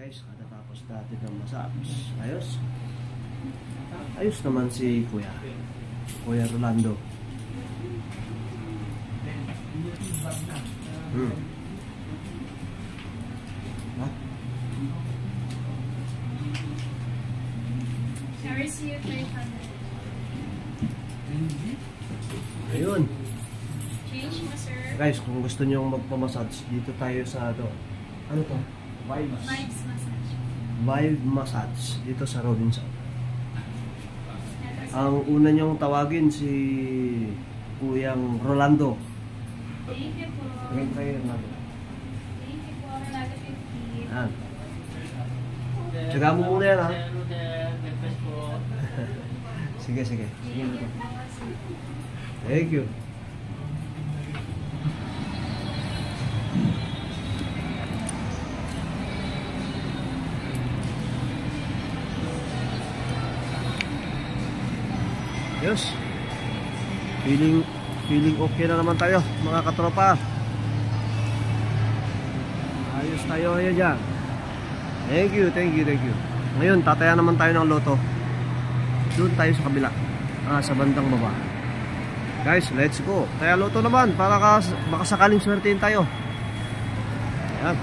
guys, katatapos natin ng massage. Ayos. Ayos naman si Kuya Rolando. Ha? RCU 500. Ayun. Change mo, sir. Guys, kung gusto nyo magpamassage, dito tayo sa ano to? Vibes massage. Vibe massage dito sa Robinson. Ang una nyong tawagin si Kuyang Rolando. Thank you po. Ngayon tayo Rolando. Thank you po. Rolando 50. Yan. Tsaga mo muna yan, ha? Sige. Thank you po. Thank you. Yes. Feeling okay na naman tayo, mga katropa. Ayos tayo ngayon dyan. Thank you. Ngayon, tataya naman tayo ng loto. Doon tayo sa kabila, sa bandang baba. Guys, let's go. Taya loto naman para baka sakaling swertein tayo. Ayan.